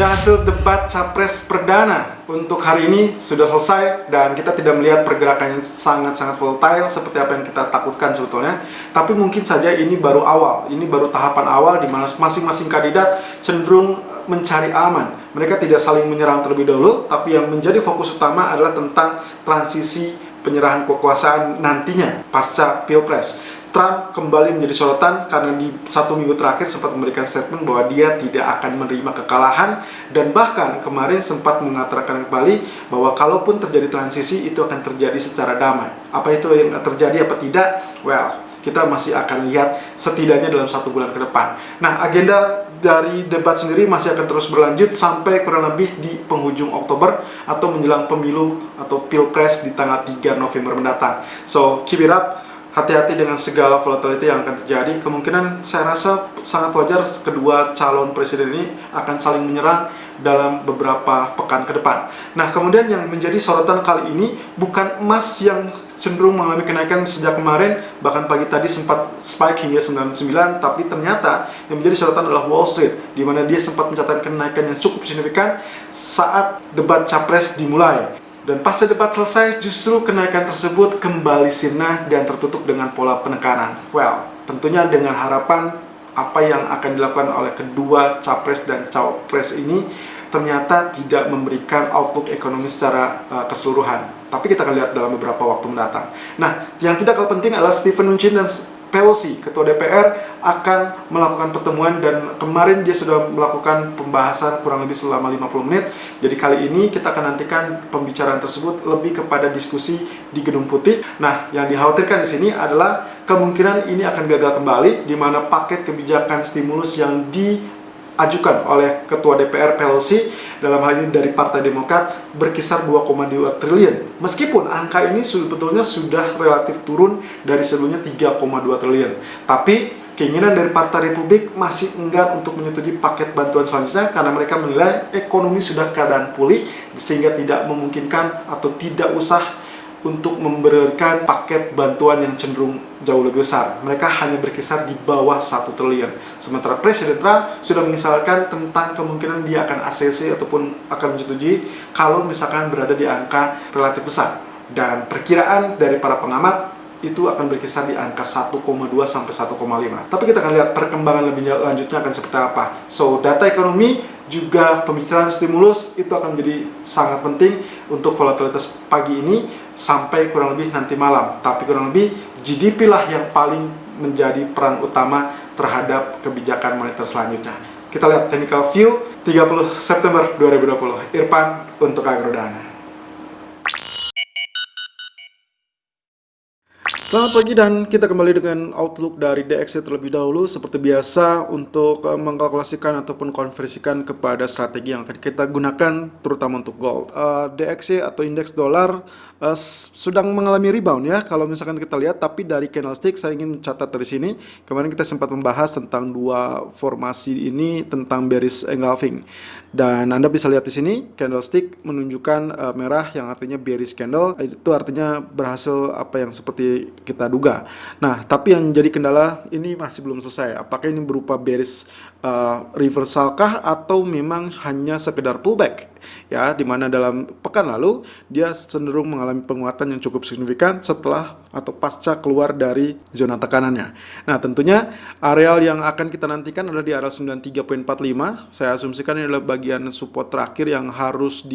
Ya, hasil debat capres perdana untuk hari ini sudah selesai dan kita tidak melihat pergerakan yang sangat-sangat volatile seperti apa yang kita takutkan sebetulnya. Tapi mungkin saja ini baru awal, ini baru tahapan awal di mana masing-masing kandidat cenderung mencari aman. Mereka tidak saling menyerang terlebih dahulu, tapi yang menjadi fokus utama adalah tentang transisi penyerahan kekuasaan nantinya pasca Pilpres. Trump kembali menjadi sorotan karena di 1 minggu terakhir sempat memberikan statement bahwa dia tidak akan menerima kekalahan dan bahkan kemarin sempat mengatakan kembali bahwa kalaupun terjadi transisi itu akan terjadi secara damai. Apa itu yang terjadi apa tidak? Well, kita masih akan lihat setidaknya dalam 1 bulan ke depan. Nah, agenda dari debat sendiri masih akan terus berlanjut sampai kurang lebih di penghujung Oktober atau menjelang pemilu atau Pilpres di tanggal 3 November mendatang. So, keep it up. Hati-hati dengan segala volatility yang akan terjadi. Kemungkinan saya rasa sangat wajar kedua calon presiden ini akan saling menyerang dalam beberapa pekan ke depan. Nah, kemudian yang menjadi sorotan kali ini bukan emas yang cenderung mengalami kenaikan sejak kemarin, bahkan pagi tadi sempat spike hingga 99, tapi ternyata yang menjadi sorotan adalah Wall Street, di mana dia sempat mencatatkan kenaikan yang cukup signifikan saat debat capres dimulai. Dan pasca debat selesai, justru kenaikan tersebut kembali sirna dan tertutup dengan pola penekanan. Well, tentunya dengan harapan apa yang akan dilakukan oleh kedua capres dan cawapres ini ternyata tidak memberikan outlook ekonomi secara keseluruhan. Tapi kita akan lihat dalam beberapa waktu mendatang. Nah, yang tidak kalah penting adalah Steven Mnuchin dan Pelosi, Ketua DPR, akan melakukan pertemuan dan kemarin dia sudah melakukan pembahasan kurang lebih selama 50 menit. Jadi kali ini kita akan nantikan pembicaraan tersebut lebih kepada diskusi di Gedung Putih. Nah, yang dikhawatirkan di sini adalah kemungkinan ini akan gagal kembali, di mana paket kebijakan stimulus yang diajukan oleh Ketua DPR Pelosi dalam hal ini dari Partai Demokrat berkisar 2,2 triliun. Meskipun angka ini sebetulnya sudah relatif turun dari sebelumnya 3,2 triliun. Tapi keinginan dari Partai Republik masih enggan untuk menyetujui paket bantuan selanjutnya karena mereka menilai ekonomi sudah keadaan pulih sehingga tidak memungkinkan atau tidak usah untuk memberikan paket bantuan yang cenderung jauh lebih besar. Mereka hanya berkisar di bawah 1 triliun. Sementara Presiden Trump sudah mengisyaratkan tentang kemungkinan dia akan ACC ataupun akan menyetujui kalau misalkan berada di angka relatif besar. Dan perkiraan dari para pengamat itu akan berkisar di angka 1,2 sampai 1,5. Tapi kita akan lihat perkembangan lebih lanjutnya akan seperti apa. So, data ekonomi juga pembicaraan stimulus itu akan menjadi sangat penting untuk volatilitas pagi ini sampai kurang lebih nanti malam. Tapi kurang lebih GDP lah yang paling menjadi peran utama terhadap kebijakan moneter selanjutnya. Kita lihat technical view 30 September 2020. Irfan untuk Agrodana. Selamat pagi dan kita kembali dengan outlook dari DXY terlebih dahulu. Seperti biasa untuk mengkalkulasikan ataupun konversikan kepada strategi yang akan kita gunakan terutama untuk gold. DXY atau indeks dolar sedang mengalami rebound ya kalau misalkan kita lihat, tapi dari candlestick saya ingin mencatat dari sini. Kemarin kita sempat membahas tentang dua formasi ini tentang bearish engulfing. Dan Anda bisa lihat di sini candlestick menunjukkan merah yang artinya bearish candle. Itu artinya berhasil apa yang seperti kita duga. Nah, tapi yang jadi kendala ini masih belum selesai. Apakah ini berupa bearish reversal kah atau memang hanya sekedar pullback? Ya, dimana dalam pekan lalu dia cenderung mengalami penguatan yang cukup signifikan setelah atau pasca keluar dari zona tekanannya. Nah, tentunya areal yang akan kita nantikan adalah di area 93.45. Saya asumsikan ini adalah bagian support terakhir yang harus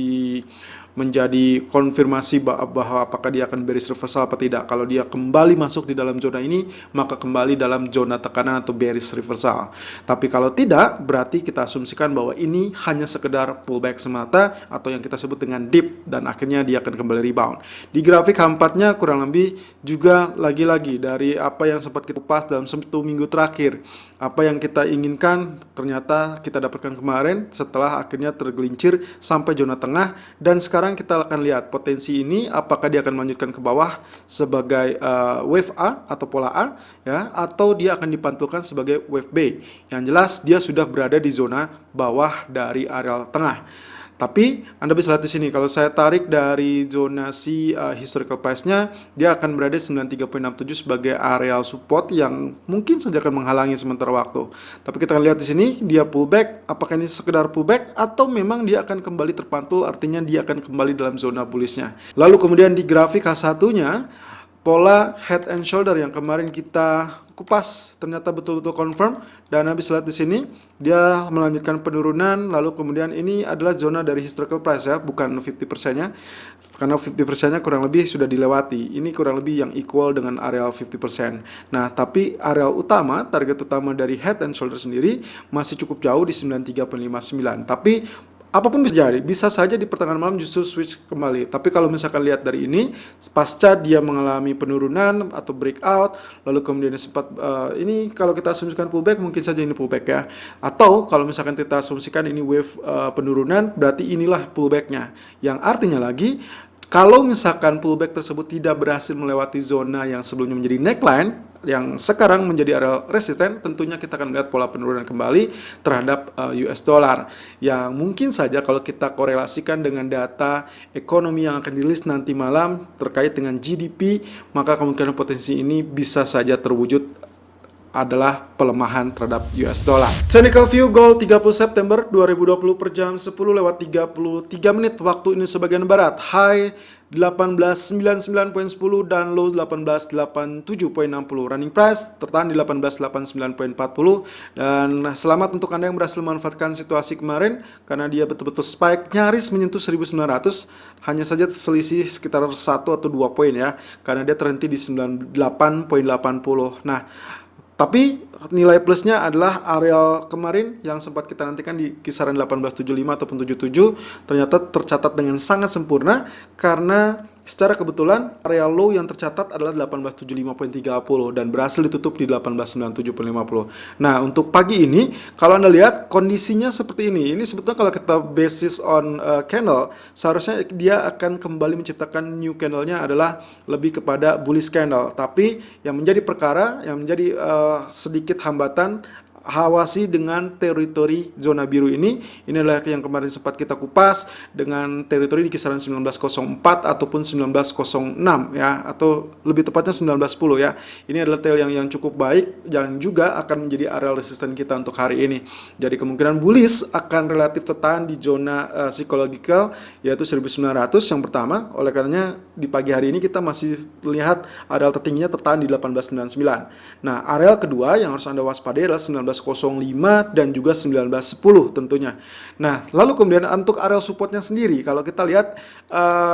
menjadi konfirmasi bahwa apakah dia akan bearish reversal apa tidak. Kalau dia kembali masuk di dalam zona ini, maka kembali dalam zona tekanan atau bearish reversal. Tapi kalau tidak, berarti kita asumsikan bahwa ini hanya sekedar pullback semata atau yang kita sebut dengan dip dan akhirnya dia akan kembali rebound. Di grafik H4-nya kurang lebih juga lagi-lagi dari apa yang sempat kita kupas dalam 1 minggu terakhir. Apa yang kita inginkan ternyata kita dapatkan kemarin setelah akhirnya tergelincir sampai zona tengah, dan sekarang kita akan lihat potensi ini apakah dia akan melanjutkan ke bawah sebagai wave A atau pola A ya, atau dia akan dipantulkan sebagai wave B. Yang jelas dia sudah berada di zona bawah dari areal tengah. Tapi Anda bisa lihat di sini kalau saya tarik dari zonasi historical price-nya, dia akan berada di 93.67 sebagai areal support yang mungkin saja akan menghalangi sementara waktu. Tapi kita lihat di sini dia pullback, apakah ini sekedar pullback atau memang dia akan kembali terpantul, artinya dia akan kembali dalam zona bullish-nya. Lalu kemudian di grafik H1-nya, pola head and shoulder yang kemarin kita kupas ternyata betul-betul confirm, dan habis lihat di sini dia melanjutkan penurunan. Lalu kemudian ini adalah zona dari historical price ya, bukan 50%-nya, karena 50%-nya kurang lebih sudah dilewati. Ini kurang lebih yang equal dengan areal 50%. Nah, tapi areal utama, target utama dari head and shoulder sendiri masih cukup jauh di 93.59. Tapi apapun bisa jadi, bisa saja di pertengahan malam justru switch kembali. Tapi kalau misalkan lihat dari ini, pasca dia mengalami penurunan atau breakout, lalu kemudian sempat ini kalau kita asumsikan pullback, mungkin saja ini pullback ya. Atau kalau misalkan kita asumsikan ini wave penurunan, berarti inilah pullbacknya. Yang artinya lagi, kalau misalkan pullback tersebut tidak berhasil melewati zona yang sebelumnya menjadi neckline, yang sekarang menjadi area resisten, tentunya kita akan melihat pola penurunan kembali terhadap US dollar. Yang mungkin saja kalau kita korelasikan dengan data ekonomi yang akan dirilis nanti malam terkait dengan GDP, maka kemungkinan potensi ini bisa saja terwujud adalah pelemahan terhadap US dollar. Technical view gold 30 September 2020 per jam 10:33 waktu Indonesia bagian barat. High 1899.10 dan low 1887.60. Running price tertahan di 1889.40. Dan selamat untuk Anda yang berhasil memanfaatkan situasi kemarin karena dia betul-betul spike nyaris menyentuh 1900, hanya saja selisih sekitar 1 atau 2 poin ya, karena dia terhenti di 98.80. Nah, tapi nilai plusnya adalah areal kemarin yang sempat kita nantikan di kisaran 1875 ataupun 77 ternyata tercatat dengan sangat sempurna, karena secara kebetulan area low yang tercatat adalah 1875.30 dan berhasil ditutup di 1897.50. Nah, untuk pagi ini kalau Anda lihat kondisinya seperti ini. Ini sebetulnya kalau kita basis on candle, seharusnya dia akan kembali menciptakan new candle-nya adalah lebih kepada bullish candle. Tapi yang menjadi perkara, yang menjadi sedikit hambatan, awasi dengan teritori zona biru ini adalah yang kemarin sempat kita kupas dengan teritori di kisaran 1904 ataupun 1906 ya, atau lebih tepatnya 1910 ya. Ini adalah tail yang cukup baik yang juga akan menjadi area resisten kita untuk hari ini. Jadi kemungkinan bullish akan relatif tertahan di zona psikologikal yaitu 1900 yang pertama. Oleh karenanya di pagi hari ini kita masih lihat area tertingginya tertahan di 1899. Nah, area kedua yang harus Anda waspadai adalah 1905 dan juga 1910 tentunya. Nah, lalu kemudian untuk area supportnya sendiri, kalau kita lihat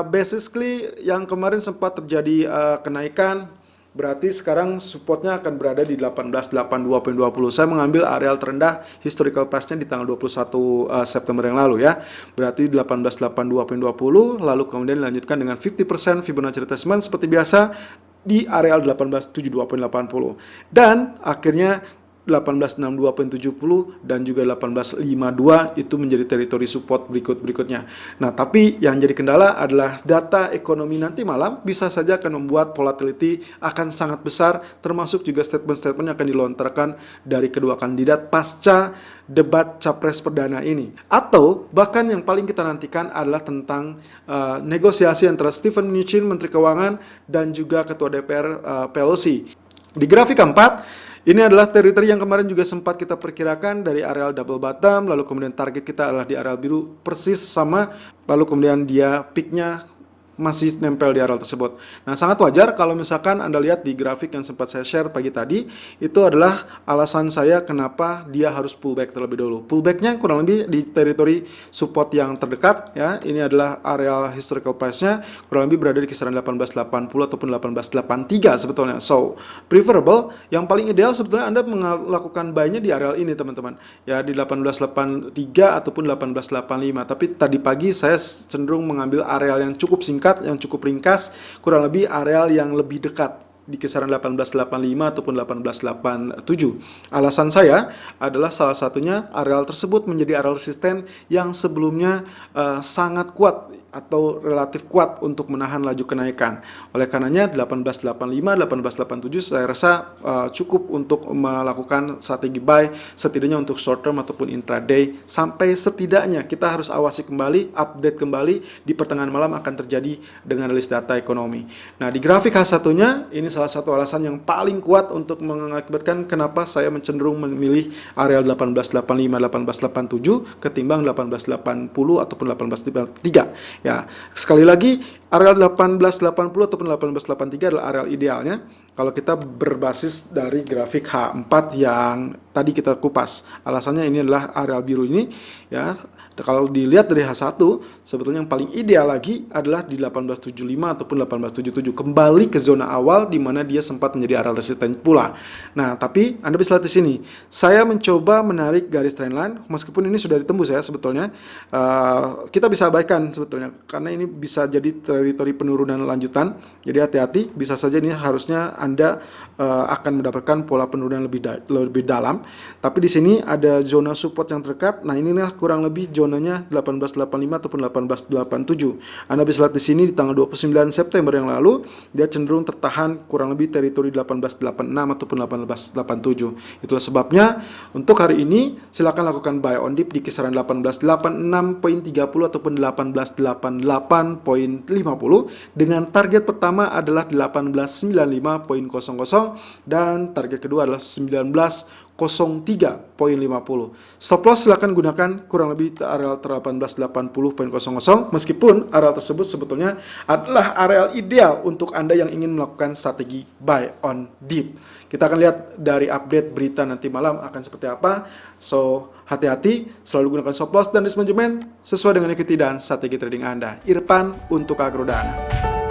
basically yang kemarin sempat terjadi kenaikan, berarti sekarang supportnya akan berada di 1882.20. Saya mengambil area terendah historical price-nya di tanggal 21 September yang lalu ya. Berarti 1882.20, lalu kemudian dilanjutkan dengan 50% Fibonacci retracement seperti biasa di area 1872.80. Dan akhirnya 1862.70 dan juga 1852 itu menjadi teritori support berikutnya. Nah, tapi yang jadi kendala adalah data ekonomi nanti malam bisa saja akan membuat volatility akan sangat besar, termasuk juga statement-statement yang akan dilontarkan dari kedua kandidat pasca debat capres perdana ini. Atau bahkan yang paling kita nantikan adalah tentang negosiasi antara Steven Mnuchin, Menteri Keuangan, dan juga Ketua DPR Pelosi. Di grafik keempat, ini adalah teritori yang kemarin juga sempat kita perkirakan dari areal double bottom, lalu kemudian target kita adalah di areal biru persis sama, lalu kemudian dia peaknya masih nempel di area tersebut. Nah, sangat wajar kalau misalkan Anda lihat di grafik yang sempat saya share pagi tadi, itu adalah alasan saya kenapa dia harus pullback terlebih dahulu. Pullbacknya kurang lebih di teritori support yang terdekat ya. Ini adalah area historical price-nya kurang lebih berada di kisaran 1880 ataupun 1883 sebetulnya. So, preferable, yang paling ideal sebetulnya Anda melakukan buy-nya di area ini teman-teman. Ya, di 1883 ataupun 1885. Tapi tadi pagi saya cenderung mengambil area yang cukup singkat, yang cukup ringkas, kurang lebih areal yang lebih dekat di kisaran 1885 ataupun 1887. Alasan saya adalah salah satunya areal tersebut menjadi areal resisten yang sebelumnya sangat kuat atau relatif kuat untuk menahan laju kenaikan. Oleh karenanya 1885, 1887 saya rasa cukup untuk melakukan strategi buy setidaknya untuk short term ataupun intraday, sampai setidaknya kita harus awasi kembali, update kembali di pertengahan malam akan terjadi dengan rilis data ekonomi. Nah, di grafik H1-nya ini salah satu alasan yang paling kuat untuk mengakibatkan kenapa saya cenderung memilih area 1885, 1887 ketimbang 1880 ataupun 1893. Ya, sekali lagi area 1880 ataupun 1883 adalah area idealnya kalau kita berbasis dari grafik H4 yang tadi kita kupas. Alasannya ini adalah area biru ini ya. Kalau dilihat dari H1 sebetulnya yang paling ideal lagi adalah di 1875 ataupun 1877, kembali ke zona awal di mana dia sempat menjadi area resisten pula. Nah, tapi Anda bisa lihat di sini. Saya mencoba menarik garis trendline meskipun ini sudah ditembus ya sebetulnya. Kita bisa abaikan sebetulnya karena ini bisa jadi teritori penurunan lanjutan. Jadi hati-hati, bisa saja ini harusnya Anda akan mendapatkan pola penurunan lebih dalam. Tapi di sini ada zona support yang terdekat. Nah, inilah kurang lebih zonanya 1885 ataupun 1887. Anda bisa lihat di sini di tanggal 29 September yang lalu dia cenderung tertahan kurang lebih teritori 1886 ataupun 1887. Itulah sebabnya untuk hari ini silakan lakukan buy on dip di kisaran 1886.30 ataupun 1888.50 dengan target pertama adalah 1895.00 dan target kedua adalah 1903.50. Stop loss silakan gunakan kurang lebih area 1880.00 meskipun area tersebut sebetulnya adalah area ideal untuk Anda yang ingin melakukan strategi buy on dip. Kita akan lihat dari update berita nanti malam akan seperti apa. So, hati-hati, selalu gunakan stop loss dan risk management sesuai dengan equity dan strategi trading Anda. Irfan untuk Agrodana.